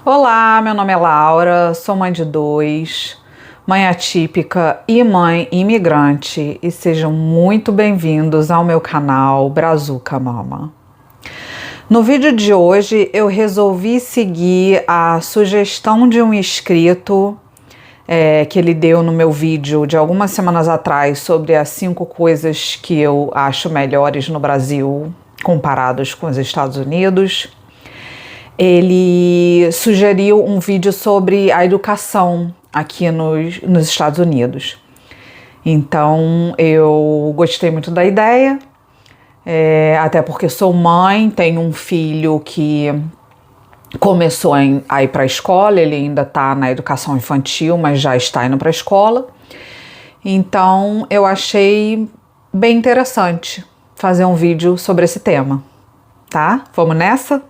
Olá, meu nome é Laura, sou mãe de dois, mãe atípica e mãe imigrante, e sejam muito bem-vindos ao meu canal Brazuca Mama. No vídeo de hoje eu resolvi seguir a sugestão de um inscrito que ele deu no meu vídeo de algumas semanas atrás sobre as 5 coisas que eu acho melhores no Brasil comparados com os Estados Unidos. Ele sugeriu um vídeo sobre a educação aqui nos Estados Unidos. Então eu gostei muito da ideia, até porque sou mãe, tenho um filho que começou a ir para a escola, ele ainda está na educação infantil, mas já está indo para a escola. Então eu achei bem interessante fazer um vídeo sobre esse tema, tá? Vamos nessa?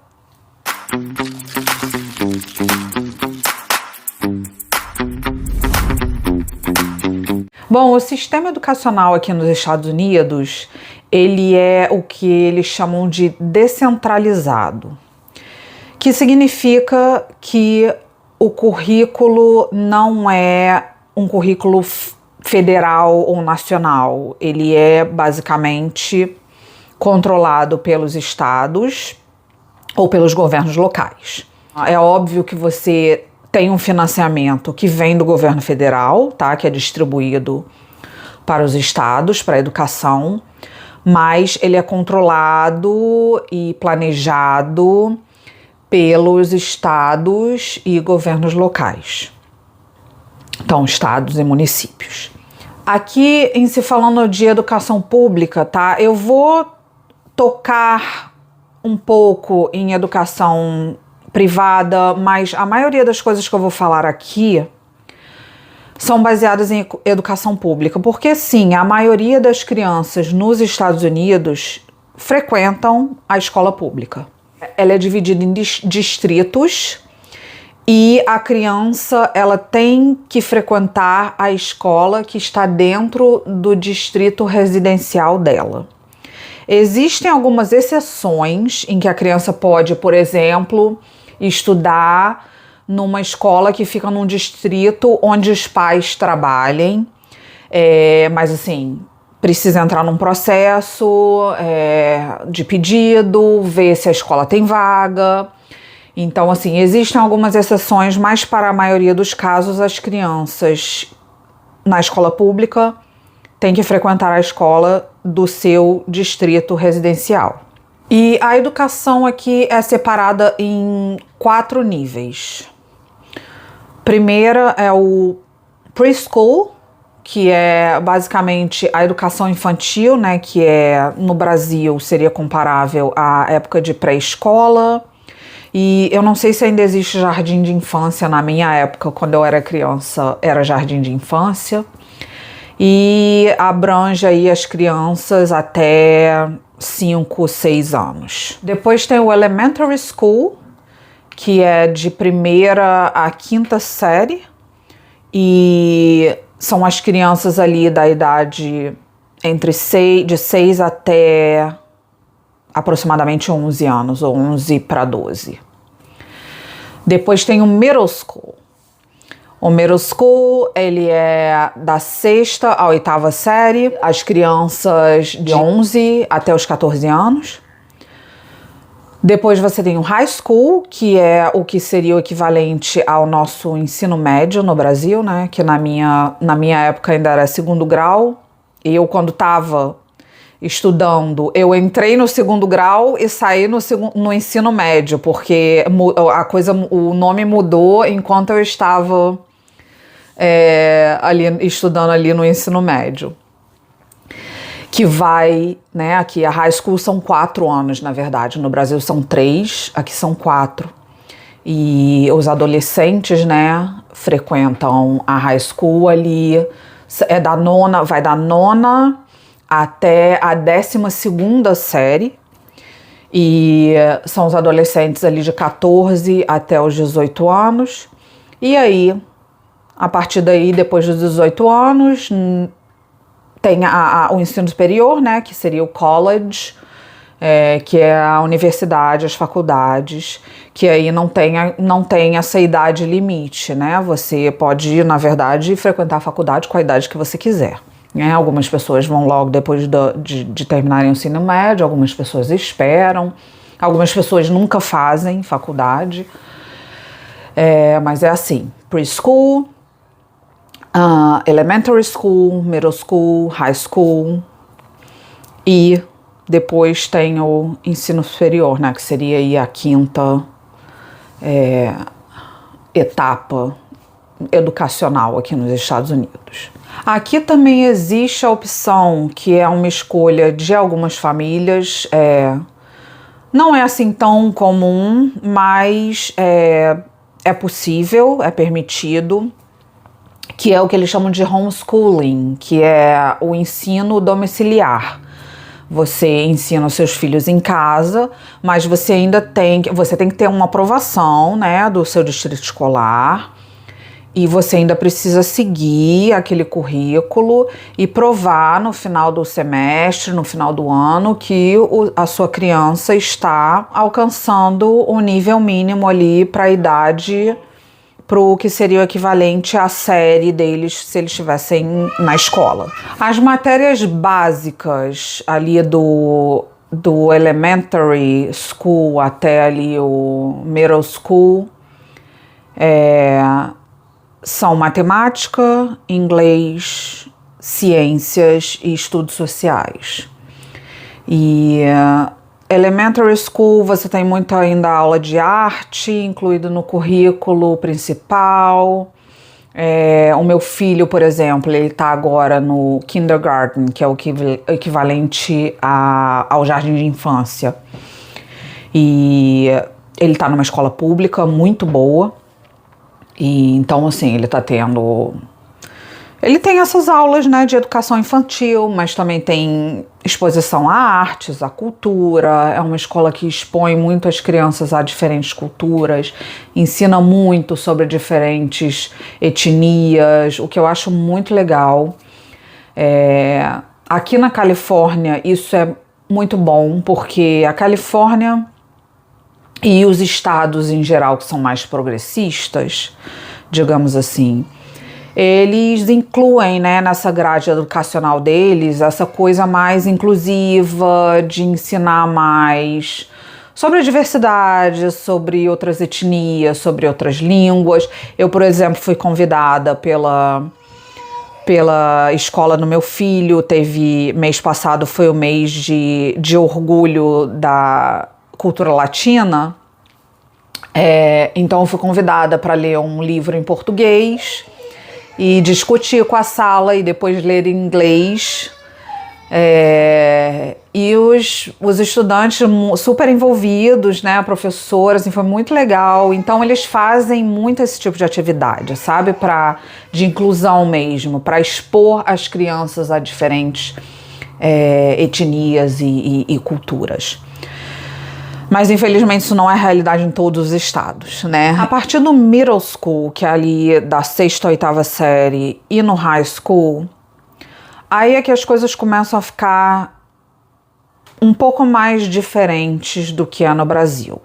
Bom, o sistema educacional aqui nos Estados Unidos, ele é o que eles chamam de descentralizado, que significa que o currículo não é um currículo federal ou nacional, ele é basicamente controlado pelos estados ou pelos governos locais. É óbvio que você tem um financiamento que vem do governo federal, tá? Que é distribuído para os estados, para a educação, mas ele é controlado e planejado pelos estados e governos locais. Então, estados e municípios. Aqui, em se falando de educação pública, tá? Eu vou tocar um pouco em educação privada, mas a maioria das coisas que eu vou falar aqui são baseadas em educação pública, porque sim, a maioria das crianças nos Estados Unidos frequentam a escola pública. Ela é dividida em distritos e a criança ela tem que frequentar a escola que está dentro do distrito residencial dela. Existem algumas exceções em que a criança pode, por exemplo, estudar numa escola que fica num distrito onde os pais trabalhem, mas assim, precisa entrar num processo de pedido, ver se a escola tem vaga. Então, assim, existem algumas exceções, mas para a maioria dos casos, as crianças na escola pública têm que frequentar a escola do seu distrito residencial. E a educação aqui é separada em 4 níveis. Primeira é o preschool, que é basicamente a educação infantil, né, que no Brasil seria comparável à época de pré-escola. E eu não sei se ainda existe jardim de infância. Na minha época, quando eu era criança, era jardim de infância. E abrange aí as crianças até 5, 6 anos. Depois tem o Elementary School, que é de 1ª a 5ª série, e são as crianças ali da idade de 6 até aproximadamente 11 anos, ou 11 para 12. Depois tem o Middle School. O Middle School, ele é da 6ª à 8ª série, as crianças de 11 até os 14 anos. Depois você tem o High School, que é o que seria o equivalente ao nosso ensino médio no Brasil, né? Que na minha época ainda era 2º grau. E eu, quando estava estudando, eu entrei no 2º grau e saí no ensino médio, porque o nome mudou enquanto eu estava ali estudando ali no ensino médio. Que vai, né, aqui a high school são 4 anos, na verdade, no Brasil são 3, aqui são 4. E os adolescentes, né, frequentam a high school ali, vai da 9ª até a 12ª série, e são os adolescentes ali de 14 até os 18 anos, e aí, a partir daí, depois dos 18 anos, tem o ensino superior, né, que seria o college, que é a universidade, as faculdades, que aí não tem essa idade limite, né? Você pode, na verdade, frequentar a faculdade com a idade que você quiser. Algumas pessoas vão logo depois de terminarem o ensino médio, algumas pessoas esperam, algumas pessoas nunca fazem faculdade, mas é assim: preschool, elementary school, middle school, high school, e depois tem o ensino superior, né, que seria aí a quinta etapa educacional aqui nos Estados Unidos. Aqui também existe a opção, que é uma escolha de algumas famílias, não é assim tão comum, mas é possível, é permitido, que é o que eles chamam de homeschooling, que é o ensino domiciliar. Você ensina os seus filhos em casa, mas você tem que ter uma aprovação, né, do seu distrito escolar, e você ainda precisa seguir aquele currículo e provar no final do semestre, no final do ano, que a sua criança está alcançando o nível mínimo ali para a idade, para o que seria o equivalente à série deles se eles estivessem na escola. As matérias básicas ali do elementary school até ali o middle school são matemática, inglês, ciências e estudos sociais. E elementary school você tem muito ainda aula de arte incluído no currículo principal. O meu filho, por exemplo, ele está agora no kindergarten, que é o equivalente ao jardim de infância. E ele está numa escola pública muito boa. E então, assim, ele tem essas aulas, né, de educação infantil, mas também tem exposição a artes, à cultura. É uma escola que expõe muito as crianças a diferentes culturas, ensina muito sobre diferentes etnias, o que eu acho muito legal. Aqui na Califórnia isso é muito bom, porque a Califórnia e os estados em geral que são mais progressistas, digamos assim, eles incluem, né, nessa grade educacional deles essa coisa mais inclusiva, de ensinar mais sobre a diversidade, sobre outras etnias, sobre outras línguas. Eu, por exemplo, fui convidada pela escola do meu filho, mês passado foi o mês de orgulho da cultura latina, então eu fui convidada para ler um livro em português e discutir com a sala e depois ler em inglês, e os estudantes super envolvidos, né, a professora, assim, foi muito legal. Então eles fazem muito esse tipo de atividade, sabe, de inclusão mesmo, para expor as crianças a diferentes etnias e culturas. Mas infelizmente isso não é realidade em todos os estados, né? A partir do middle school, que é ali da 6ª ou 8ª série, e no high school, aí é que as coisas começam a ficar um pouco mais diferentes do que é no Brasil.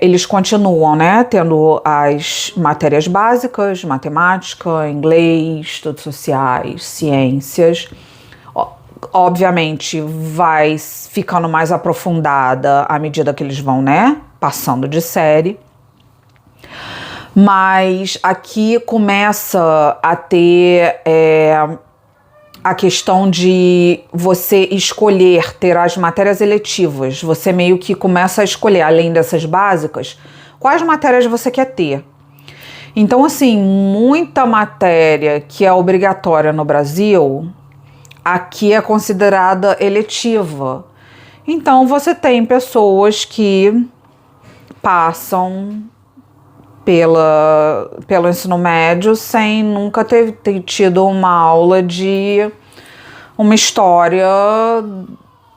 Eles continuam, né, tendo as matérias básicas, matemática, inglês, estudos sociais, ciências. Obviamente vai ficando mais aprofundada à medida que eles vão, né, passando de série. Mas aqui começa a ter a questão de você escolher, ter as matérias eletivas. Você meio que começa a escolher, além dessas básicas, quais matérias você quer ter. Então, assim, muita matéria que é obrigatória no Brasil, aqui é considerada eletiva. Então você tem pessoas que passam pelo ensino médio sem nunca ter tido uma aula de uma história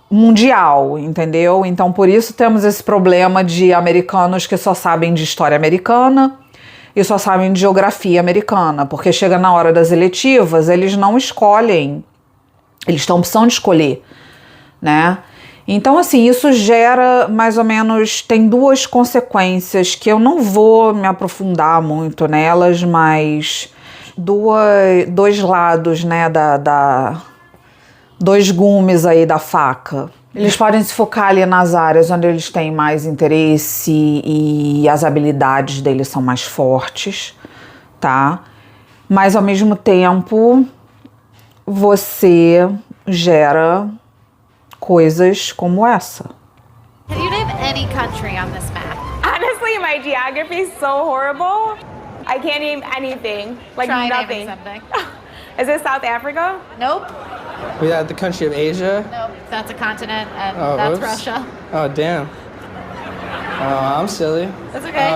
mundial, entendeu? Então por isso temos esse problema de americanos que só sabem de história americana e só sabem de geografia americana, porque chega na hora das eletivas, eles não escolhem. Eles têm a opção de escolher, né? Então, assim, isso gera mais ou menos, tem duas consequências que eu não vou me aprofundar muito nelas, mas dois lados, né, dois gumes aí da faca. Eles podem se focar ali nas áreas onde eles têm mais interesse e as habilidades deles são mais fortes, tá? Mas, ao mesmo tempo, você gera coisas como essa. Can you name any country on this map? Honestly, my geography is so horrible. I can't name anything. Like Try nothing. naming something. Is it South Africa? Nope. We got the country of Asia. Nope. That's a continent, and Oh, that's oops. Russia. Oh, damn. Oh, I'm silly. That's okay.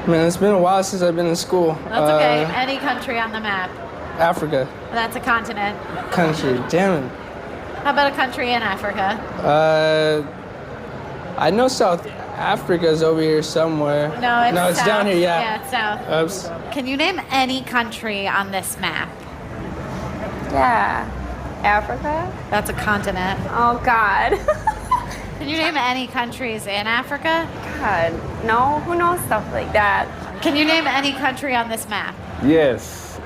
Man, it's been a while since I've been in school. That's okay. Any country on the map. Africa. That's a continent. Country. Damn it. How about a country in Africa? I know South Africa's over here somewhere. No, it's south. down here, yeah. Yeah, it's south. Oops. Can you name any country on this map? Yeah. Africa? That's a continent. Oh God. Can you name any countries in Africa? God, no. Who knows stuff like that? Can you name any country on this map? Yes.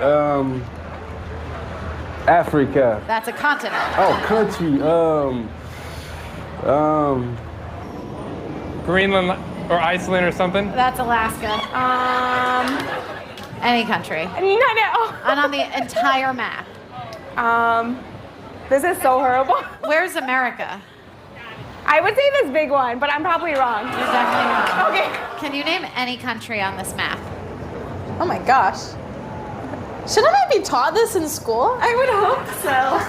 Africa. That's a continent. Oh, country. Greenland or Iceland or something? That's Alaska. Any country. No. And on the entire map. This is so horrible. Where's America? I would say this big one, but I'm probably wrong. You're definitely wrong. Okay. Can you name any country on this map? Oh my gosh. Shouldn't I be taught this in school? I would hope so.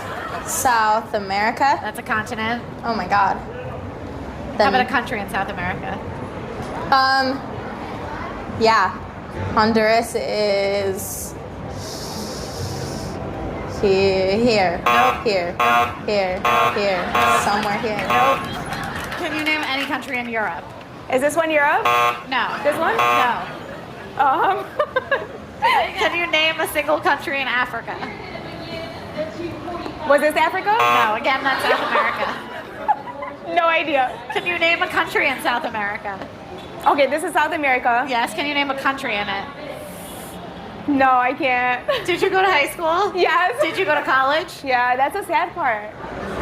South America? That's a continent. Oh my god. How Then, about a country in South America? yeah. Honduras is here. Nope. Here. Somewhere here. Can you name any country in Europe? Is this one Europe? No. This one? No. Can you name a single country in Africa? Was this Africa? No, again, that's South America. No idea. Can you name a country in South America? Okay, this is South America. Yes, can you name a country in it? No, I can't. Did you go to high school? Yes. Did you go to college? Yeah, that's a sad part.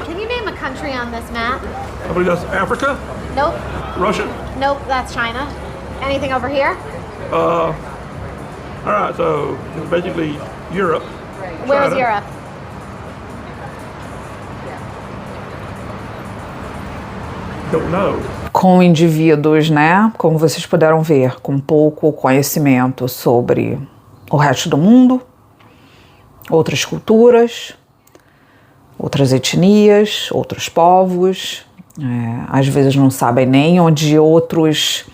Can you name a country on this map? I believe that's Africa, Nope. Russia. Nope, that's China. Anything over here? All right, so it's basically Europe. Where's China. Europe? Don't know. Com indivíduos, né, como vocês puderam ver, com pouco conhecimento sobre o resto do mundo, outras culturas, outras etnias, outros povos, às vezes não sabem nem onde outros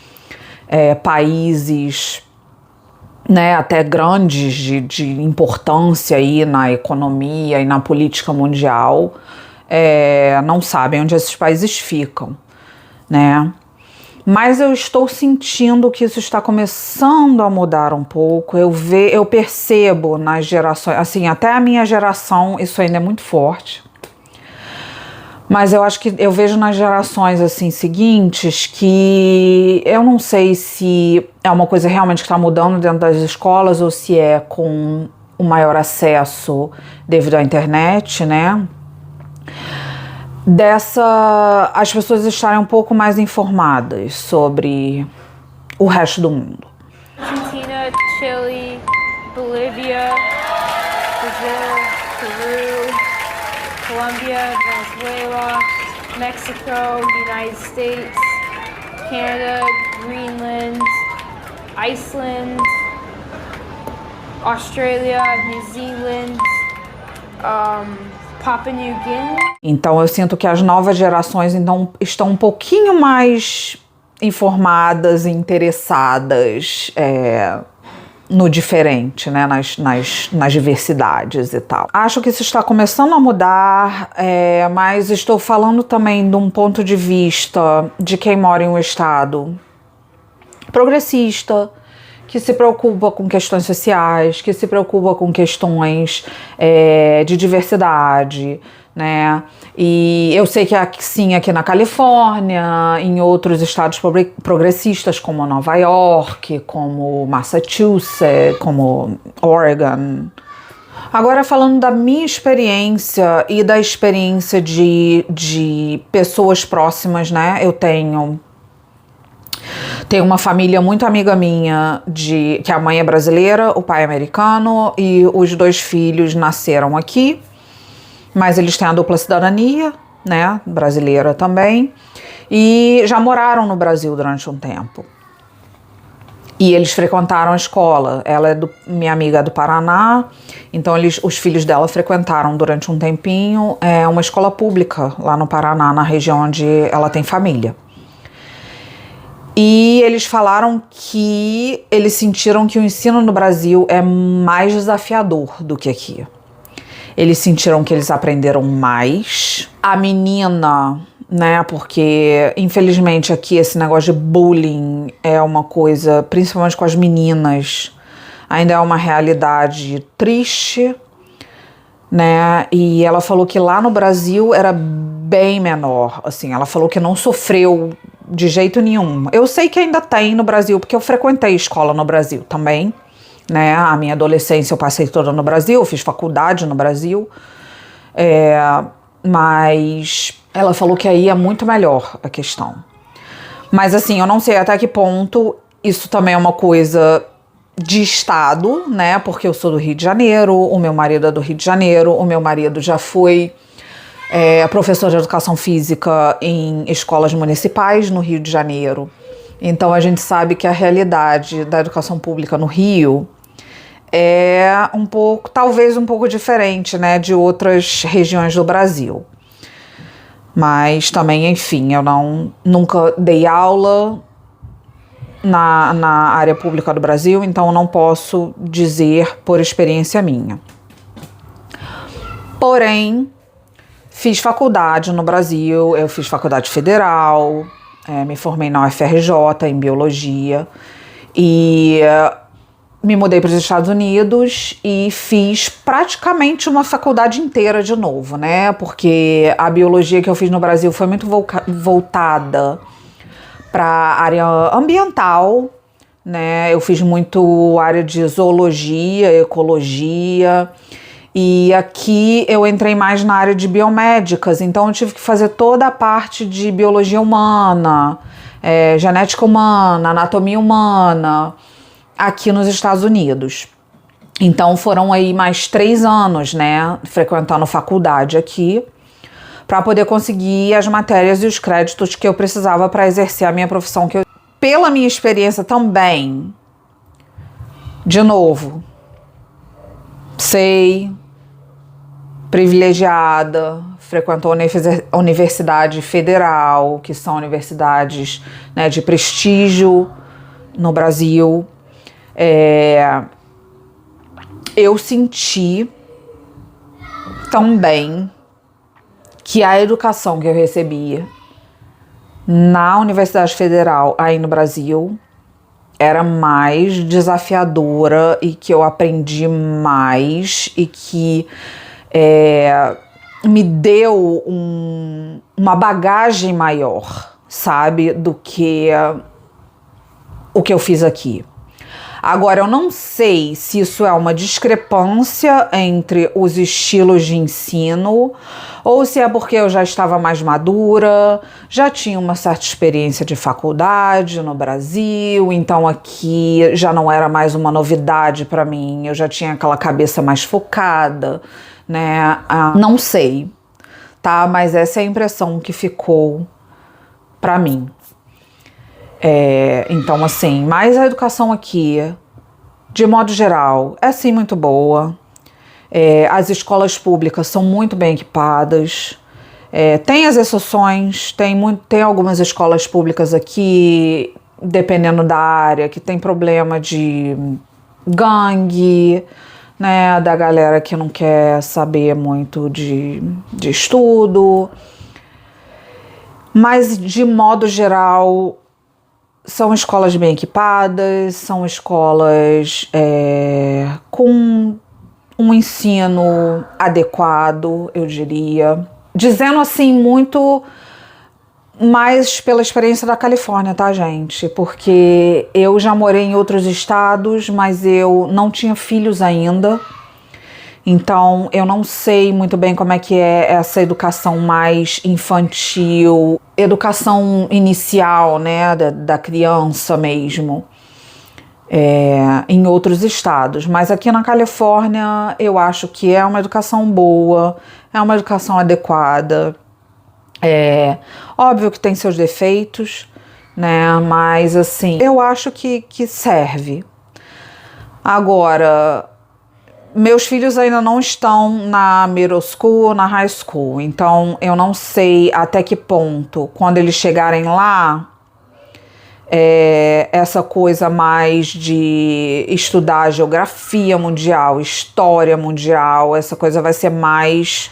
países, né, até grandes de importância aí na economia e na política mundial, não sabem onde esses países ficam, né? Mas eu estou sentindo que isso está começando a mudar um pouco. Eu percebo nas gerações, assim, até a minha geração isso ainda é muito forte. Mas eu acho que eu vejo nas gerações assim seguintes que eu não sei se é uma coisa realmente que está mudando dentro das escolas ou se é com o maior acesso devido à internet, né? As pessoas estarem um pouco mais informadas sobre o resto do mundo. Argentina, Chile, Bolivia, Brazil, Peru, Colombia, Venezuela, Mexico, United States, Canada, Greenland, Iceland, Australia, New Zealand, Papua New Guinea. Então eu sinto que as novas gerações então, estão um pouquinho mais informadas e interessadas no diferente, né? nas diversidades e tal. Acho que isso está começando a mudar, mas estou falando também de um ponto de vista de quem mora em um estado progressista, que se preocupa com questões sociais, que se preocupa com questões de diversidade, né? E eu sei que sim, aqui na Califórnia, em outros estados progressistas como Nova York, como Massachusetts, como Oregon. Agora, falando da minha experiência e da experiência de pessoas próximas, né? Eu tenho uma família muito amiga minha, que a mãe é brasileira, o pai é americano, e os 2 filhos nasceram aqui, mas eles têm a dupla cidadania, né? Brasileira também, e já moraram no Brasil durante um tempo. E eles frequentaram a escola. Ela minha amiga é do Paraná, então os filhos dela frequentaram durante um tempinho uma escola pública lá no Paraná, na região onde ela tem família. E eles falaram que eles sentiram que o ensino no Brasil é mais desafiador do que aqui. Eles sentiram que eles aprenderam mais. A menina, né, porque infelizmente aqui esse negócio de bullying é uma coisa, principalmente com as meninas, ainda é uma realidade triste, né, e ela falou que lá no Brasil era bem menor, assim, ela falou que não sofreu de jeito nenhum. Eu sei que ainda tem no Brasil, porque eu frequentei escola no Brasil também, né, a minha adolescência eu passei toda no Brasil, eu fiz faculdade no Brasil, mas ela falou que aí é muito melhor a questão. Mas assim, eu não sei até que ponto isso também é uma coisa de estado, né? Porque eu sou do Rio de Janeiro, o meu marido é do Rio de Janeiro, o meu marido já foi professor de educação física em escolas municipais no Rio de Janeiro. Então a gente sabe que a realidade da educação pública no Rio é talvez um pouco diferente, né, de outras regiões do Brasil. Mas também, enfim, eu nunca dei aula na área pública do Brasil, então não posso dizer por experiência minha. Porém, fiz faculdade no Brasil, eu fiz faculdade federal, me formei na UFRJ em biologia e me mudei para os Estados Unidos e fiz praticamente uma faculdade inteira de novo, né? Porque a biologia que eu fiz no Brasil foi muito voltada para a área ambiental, né? Eu fiz muito área de zoologia, ecologia, e aqui eu entrei mais na área de biomédicas, então eu tive que fazer toda a parte de biologia humana, genética humana, anatomia humana, aqui nos Estados Unidos. Então foram aí mais 3 anos, né, frequentando faculdade aqui, para poder conseguir as matérias e os créditos que eu precisava para exercer a minha profissão. Pela minha experiência também, de novo, privilegiada, frequentou a Universidade Federal, que são universidades, né, de prestígio no Brasil. Eu senti também que a educação que eu recebia na Universidade Federal aí no Brasil era mais desafiadora e que eu aprendi mais e que me deu uma bagagem maior, sabe, do que o que eu fiz aqui. Agora, eu não sei se isso é uma discrepância entre os estilos de ensino ou se é porque eu já estava mais madura, já tinha uma certa experiência de faculdade no Brasil, então aqui já não era mais uma novidade para mim, eu já tinha aquela cabeça mais focada, né? Não sei, tá? Mas essa é a impressão que ficou para mim. Então, assim, mas a educação aqui, de modo geral, é sim muito boa. As escolas públicas são muito bem equipadas. Tem as exceções, tem algumas escolas públicas aqui, dependendo da área, que tem problema de gangue, né, da galera que não quer saber muito de estudo. Mas, de modo geral, são escolas bem equipadas, são escolas com um ensino adequado, eu diria. Dizendo assim, muito mais pela experiência da Califórnia, tá, gente? Porque eu já morei em outros estados, mas eu não tinha filhos ainda. Então, eu não sei muito bem como é que é essa educação mais infantil, educação inicial, né, da criança mesmo, em outros estados. Mas aqui na Califórnia, eu acho que é uma educação boa, é uma educação adequada. Óbvio que tem seus defeitos, né, mas assim, eu acho que serve. Agora, meus filhos ainda não estão na middle school ou na high school, então eu não sei até que ponto, quando eles chegarem lá, essa coisa mais de estudar geografia mundial, história mundial, essa coisa vai ser mais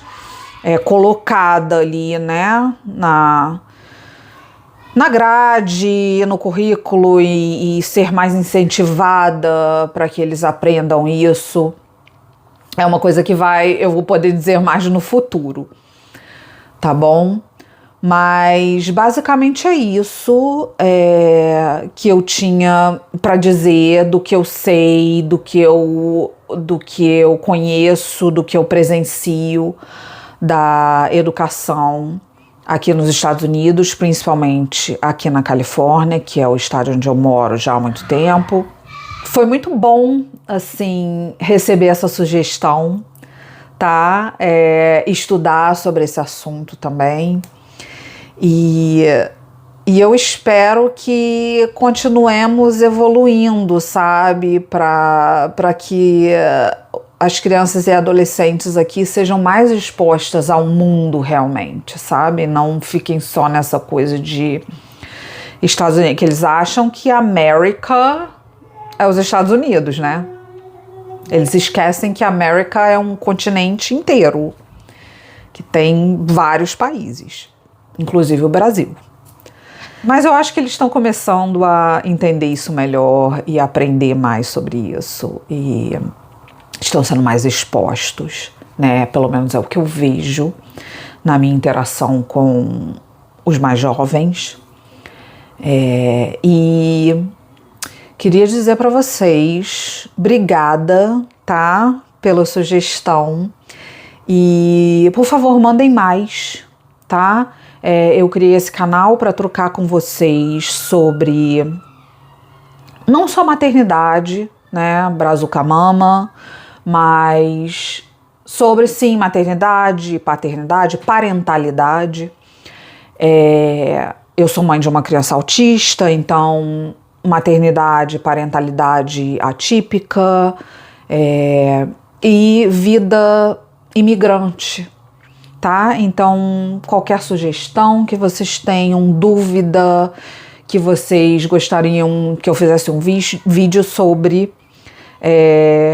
colocada ali, né, na grade, no currículo e ser mais incentivada para que eles aprendam isso. É uma coisa que eu vou poder dizer mais no futuro, tá bom? Mas basicamente é isso que eu tinha para dizer, do que eu sei, do que eu conheço, do que eu presencio da educação aqui nos Estados Unidos, principalmente aqui na Califórnia, que é o estado onde eu moro já há muito tempo. Foi muito bom, assim, receber essa sugestão, tá? Estudar sobre esse assunto também. E eu espero que continuemos evoluindo, sabe? Para que as crianças e adolescentes aqui sejam mais expostas ao mundo realmente, sabe? Não fiquem só nessa coisa de Estados Unidos, que eles acham que a América é os Estados Unidos, né? Eles esquecem que a América é um continente inteiro, que tem vários países, inclusive o Brasil. Mas eu acho que eles estão começando a entender isso melhor e aprender mais sobre isso. E estão sendo mais expostos, né? Pelo menos é o que eu vejo na minha interação com os mais jovens. E queria dizer para vocês, obrigada, tá? Pela sugestão. E, por favor, mandem mais, tá? Eu criei esse canal para trocar com vocês sobre não só maternidade, né? Brazuca Mama, mas sobre, sim, maternidade, paternidade, parentalidade. Eu sou mãe de uma criança autista, então maternidade, parentalidade atípica e vida imigrante, tá? Então, qualquer sugestão que vocês tenham, dúvida que vocês gostariam que eu fizesse um vídeo sobre,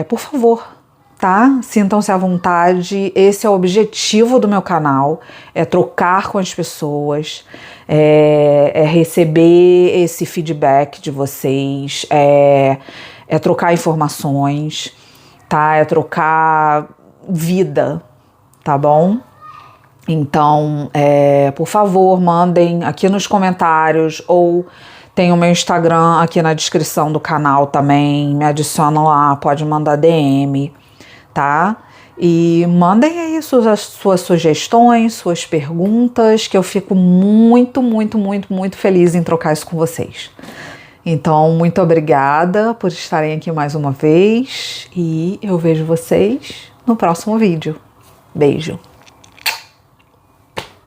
por favor, tá? Sintam-se à vontade. Esse é o objetivo do meu canal, é trocar com as pessoas, é receber esse feedback de vocês, é trocar informações, tá? É trocar vida, tá bom? Então, por favor, mandem aqui nos comentários, ou tem o meu Instagram aqui na descrição do canal também, me adicionam lá, pode mandar DM, tá? E mandem aí suas sugestões, suas perguntas, que eu fico muito, muito, muito, muito feliz em trocar isso com vocês. Então, muito obrigada por estarem aqui mais uma vez, e eu vejo vocês no próximo vídeo. Beijo!